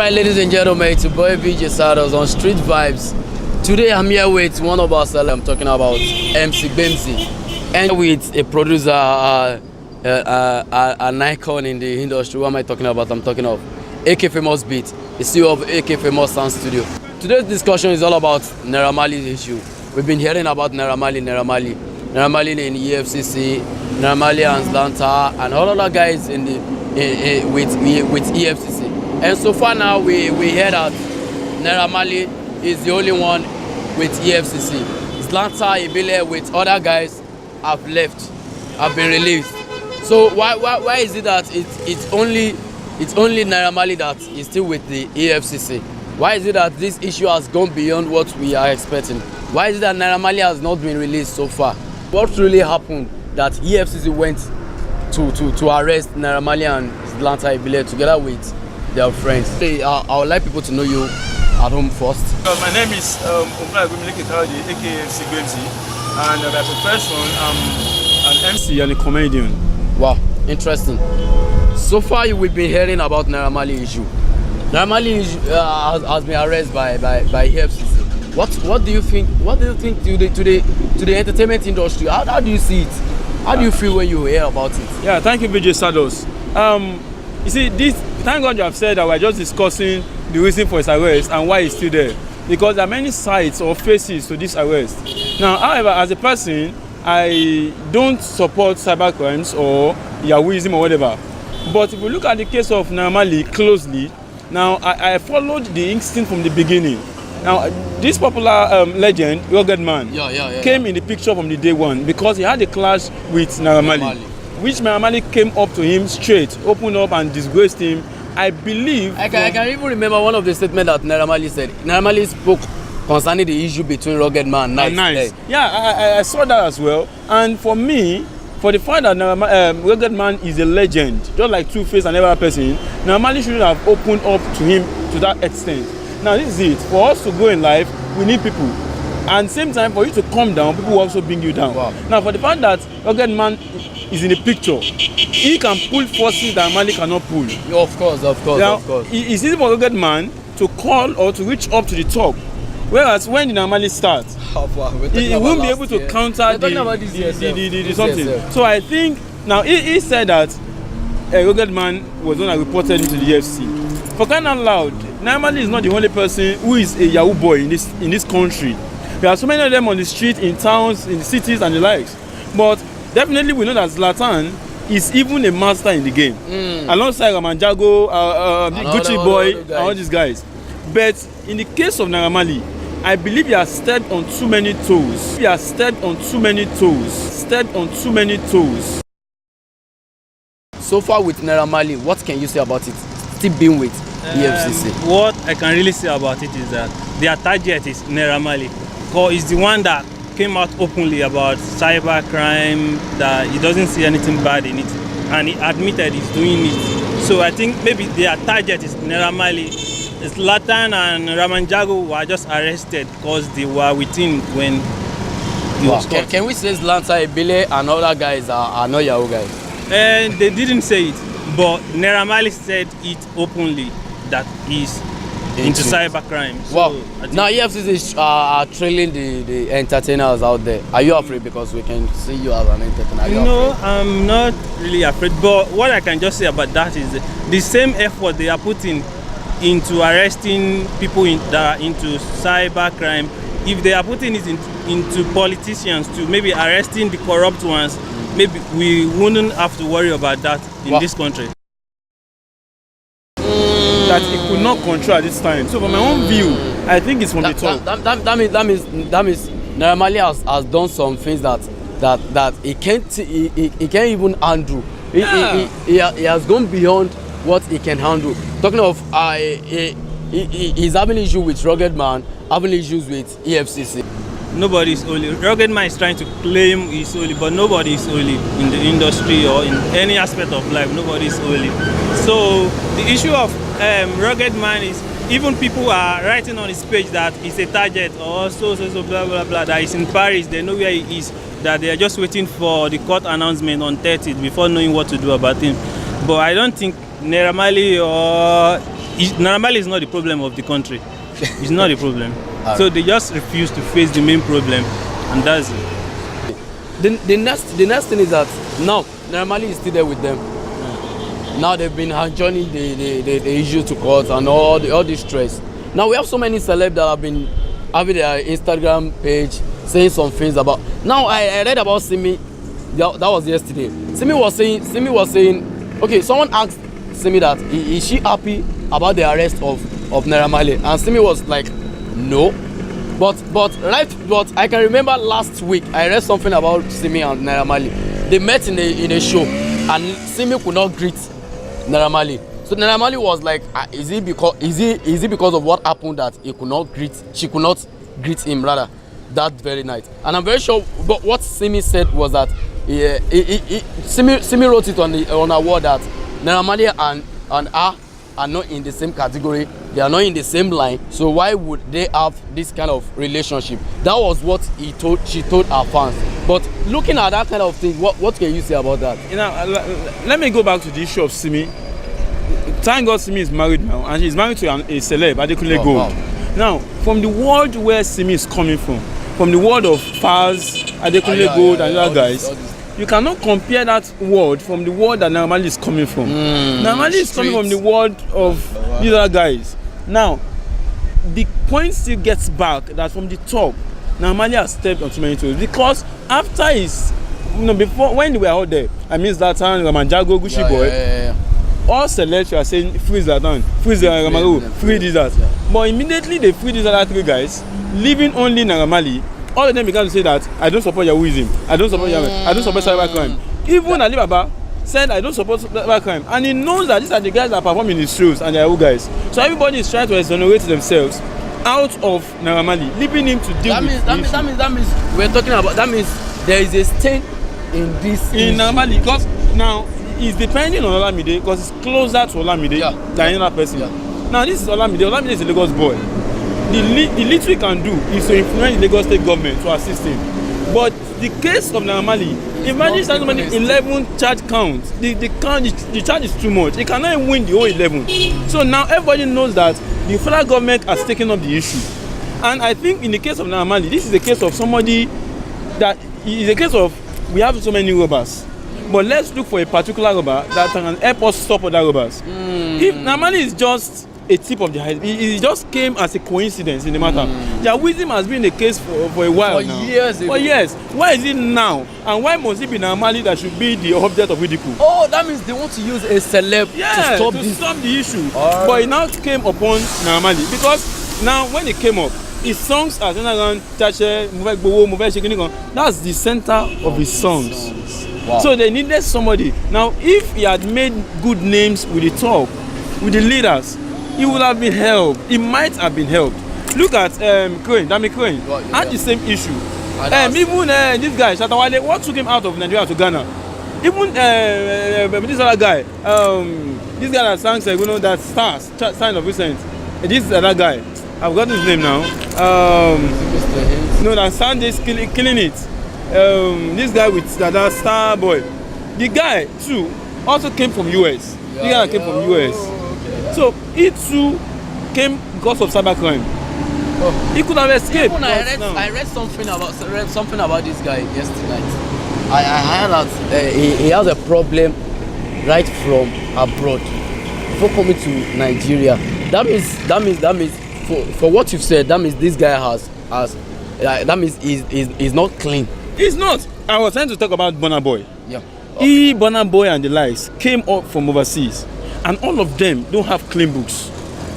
Alright, ladies and gentlemen, it's your boy VJ Saddles on Street Vibes. Today I'm here with one of our sellers. I'm talking about MC Gbemzy, and with a producer, an icon in the industry. What am I talking about? I'm talking of AK Famous Beat, the CEO of AK Famous Sound Studio. Today's discussion is all about Naira Marley's issue. We've been hearing about Naira Marley in EFCC, Naira Marley and Zlanta, and all other guys in the with EFCC. And so far now, we hear that Naira Marley is the only one with EFCC. Zlanta, Ibile, with other guys have been released. So why is it that it's only Naira Marley that is still with the EFCC? Why is it that this issue has gone beyond what we are expecting? Why is it that Naira Marley has not been released so far? What really happened that EFCC went to arrest Naira Marley and Zlanta Ibile together with their friends? I would like people to know you at home first. My name is Gbemzy, aka Gbemzy, and by profession I'm an MC and a comedian. Wow, interesting. So far we've been hearing about Naira Marley issue. Naira Marley has been arrested by EFCC. What do you think? What do you think to the entertainment industry? How do you see it? How do you feel when you hear about it? Yeah, thank you, VJ Saddles. You see, thank God you have said that we're just discussing the reason for his arrest and why he's still there. Because there are many sides or faces to this arrest. Now, however, as a person, I don't support cybercrimes or Yahooism or whatever. But if we look at the case of Naira Marley closely, now I followed the instinct from the beginning. Now, this popular legend, Ruggedman, came in the picture from the day one because he had a clash with Naira Marley, which Naira Marley came up to him straight, opened up and disgraced him. I believe... I can even remember one of the statements that Naira Marley said. Naira Marley spoke concerning the issue between Ruggedman and Nice. Yeah, I saw that as well. And for me, for the fact that Ruggedman is a legend, just like Two-Face and every other person, Naira Marley should have opened up to him to that extent. Now this is it. For us to go in life, we need people. And same time, for you to come down, people will also bring you down. Wow. Now for the fact that Ruggedman is in the picture, he can pull forces that Marley cannot pull. Of course. Now, it's easy for Ruggedman to call or to reach up to the top. Whereas when the Naira Marley starts, he won't be able to counter the something. So I think, now he said that Ruggedman was one that reported into the EFCC. For crying out loud, Naira Marley is not the only person who is a Yahoo boy in this country. There are so many of them on the street, in towns, in the cities and the likes. But definitely we know that Zlatan is even a master in the game. Alongside Ramanjago, Gucci Boy, and all these guys. But in the case of Naira Marley, I believe he has stepped on too many toes. So far with Naira Marley, what can you say about it? Still being with EFCC. What I can really say about it is that their target is Naira Marley. Because he's the one that came out openly about cybercrime, that he doesn't see anything bad in it. And he admitted he's doing it. So I think maybe their target is Naira Marley. Zlatan and Ramanjago were just arrested because they were with him when he was caught. Can we say Zlanta, Ibile and other guys are not Yahoo guys? And they didn't say it, but Naira Marley said it openly that he's into cybercrime. So wow. Now EFCC are trailing the entertainers out there. Are you afraid because we can see you as an entertainer? No, I'm not really afraid. But what I can just say about that is the same effort they are putting into arresting people that are into cybercrime, if they are putting it into politicians to maybe arresting the corrupt ones, maybe we wouldn't have to worry about that in this country. That it could not control at this time. So from my own view, I think it's from the top. That means Naira Marley has done some things that he can't even handle. He has gone beyond what he can handle. Talking of he's having issues with Ruggedman, having issues with EFCC. Nobody is holy. Ruggedman is trying to claim he's holy, but nobody is holy in the industry or in any aspect of life. Nobody is holy. So the issue of Ruggedman is, even people are writing on his page that he's a target or so blah blah blah, that he's in Paris, they know where he is, that they are just waiting for the court announcement on 30th before knowing what to do about him. But I don't think Naira Marley or Naira Marley is not the problem of the country. It's not a problem. So they just refuse to face the main problem, and that's it. The next thing is that now Naira Marley is still there with them. Now they've been adjourning the issue to court and all this stress. Now we have so many celebs that have been having their Instagram page saying some things about. Now I read about Simi. That was yesterday. Simi was saying, okay, someone asked Simi that is she happy about the arrest of Naira Marley, and Simi was like, no. But I can remember last week I read something about Simi and Naira Marley. They met in a show, and Simi could not greet Naira Marley. So Naira Marley was like, is it because of what happened that she could not greet him rather that very night? And I'm very sure. But what Simi said was that Simi wrote it on a word that Naira Marley and her are not in the same category. They are not in the same line. So why would they have this kind of relationship? That was what she told her fans. But looking at that kind of thing, what can you say about that? You know, let me go back to the issue of Simi. Thank God Simi is married now, and she's married to a celeb, Adekunle Gold. Wow. Now, from the world where Simi is coming from the world of Faz, Adekunle Gold, and other guys, you cannot compare that world from the world that Naira Marley is coming from. Naira Marley is coming from the world of these other guys. Now, the point still gets back that from the top, Naira Marley has stepped on too many toes, because after his, before, when they were out there, I mean Zlatan, Ramanjago, Gucci Boy, all celebs were saying free Zlatan, free Ramanjago, free this, that. But immediately they free these other three guys, leaving only Naira Marley. All of them began to say that I don't support Yahooism, I don't support cybercrime. Even Ali Baba said I don't support cybercrime, and he knows that these are the guys that perform in his shows and they are Yahoo guys. So everybody is trying to exonerate themselves out of Naira Marley, leaving him to deal with that means we're talking about. That means there is a stain in this in Naira Marley, because now he's depending on Olamide because it's closer to Olamide than any other person. Now this is Olamide. Olamide is a Lagos boy. The little he can do is to influence the Lagos state government to assist him. But the case of Naira Marley, imagine somebody 11 charge counts. The charge is too much. He cannot even win the whole 11. So now everybody knows that the federal government has taken up the issue. And I think in the case of Naira Marley, this is a case of somebody that is a case of we have so many robbers. But let's look for a particular robber that can help us stop other robbers. If Naira Marley is just a tip of the iceberg, it just came as a coincidence in the matter. Yahooism has been the case for a while now. For years. Why is it now? And why must it be Naira Marley that should be the object of ridicule? Oh, that means they want to use a celeb to stop the issue. But it now came upon Naira Marley because now when it came up, his songs are around Chache, that's the center of his songs. Wow. So they needed somebody. Now, if he had made good names with the top, with the leaders, he would have been helped. He might have been helped. Look at Dami Crane had the same issue. Even this guy, Shatawale, what took him out of Nigeria to Ghana? Even this other guy, this guy that sang, that Stars, Sign of Recent. This other guy, I've got his name now. That Sunday's killing it. This guy with that Star Boy. The guy too also came from US. The guy came from US. So he too came because of cybercrime. He could have escaped. I read something about this guy yesterday. I heard that he has a problem right from abroad before coming to Nigeria. That means for what you've said, that means this guy that means he's not clean. He's not. I was trying to talk about Burna Boy. Yeah. Okay. Burna Boy and the likes came up from overseas. And all of them don't have clean books.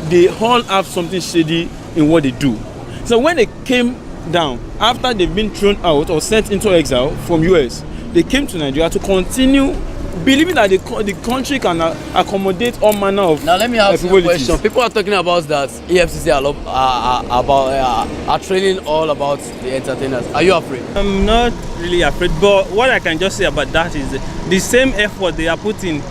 They all have something shady in what they do. So when they came down, after they've been thrown out or sent into exile from US, they came to Nigeria to continue believing that the country can accommodate all manner of. Now let me ask you a question. People are talking about that EFCC are training all about the entertainers. Are you afraid? I'm not really afraid, but what I can just say about that is the same effort they are putting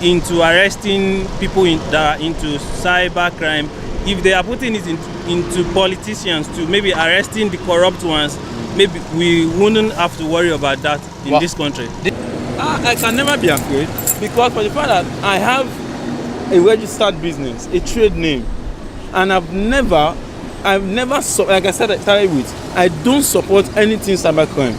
into arresting people that are into cyber crime. If they are putting it into politicians to maybe arresting the corrupt ones, maybe we wouldn't have to worry about that in this country. I can never be afraid because for the fact that I have a registered business, a trade name, and I've never like I said, I started with, I don't support anything cybercrime.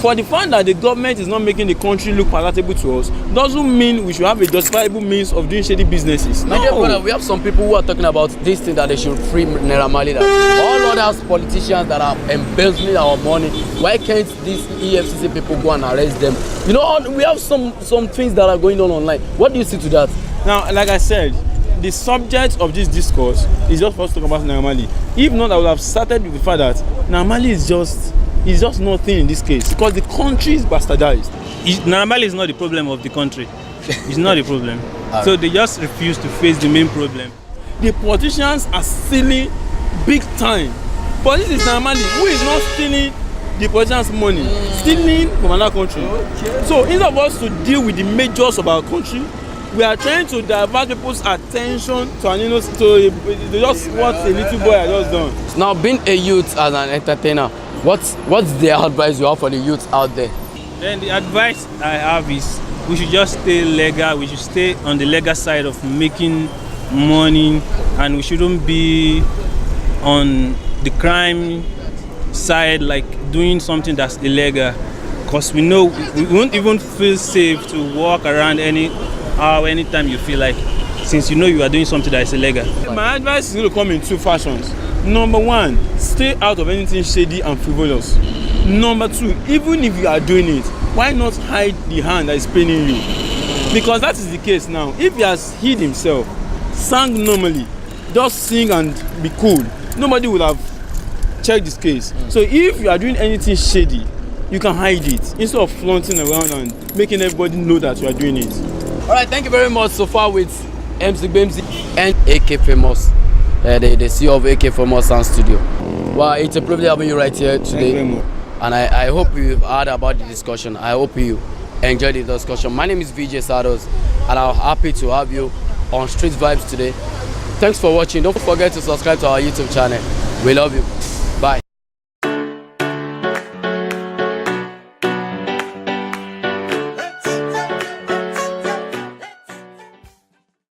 For the fact that the government is not making the country look palatable to us doesn't mean we should have a justifiable means of doing shady businesses. My dear brother, we have some people who are talking about this thing that they should free Naira Marley. That all other politicians that are embezzling our money, why can't these EFCC people go and arrest them? You know, we have some things that are going on online. What do you see to that? Now, like I said, the subject of this discourse is just for us to talk about Naira Marley. If not, I would have started with the fact that Naira Marley is just nothing in this case because the country is bastardized. Naira Marley is not the problem of the country. It's not the problem. So they just refuse to face the main problem. The politicians are stealing big time. But this is Naira Marley who is not stealing the politicians' money, stealing from another country. Okay. So instead of us to deal with the majors of our country, we are trying to divert people's attention to an innocent, to just what a little boy has just done. Now, being a youth as an entertainer, what's the advice you have for the youth out there? Then the advice I have is we should just stay legal. We should stay on the legal side of making money, and we shouldn't be on the crime side, like doing something that's illegal. Because we know we won't even feel safe to walk around anytime you feel like, since you know you are doing something that is illegal. My advice is going to come in two fashions. Number one, stay out of anything shady and frivolous. Number two, even if you are doing it, why not hide the hand that is paining you? Because that is the case now. If he has hid himself, sang normally, just sing and be cool, nobody would have checked this case. So if you are doing anything shady, you can hide it instead of flaunting around and making everybody know that you are doing it. All right, thank you very much so far with MC Gbemzy and AK Famous, the CEO of AK Famous Sound Studio. Well, it's a privilege having you right here today. Thank you very much. And I hope you've heard about the discussion. I hope you enjoyed the discussion. My name is VJ Sados, and I'm happy to have you on Street Vibes today. Thanks for watching. Don't forget to subscribe to our YouTube channel. We love you.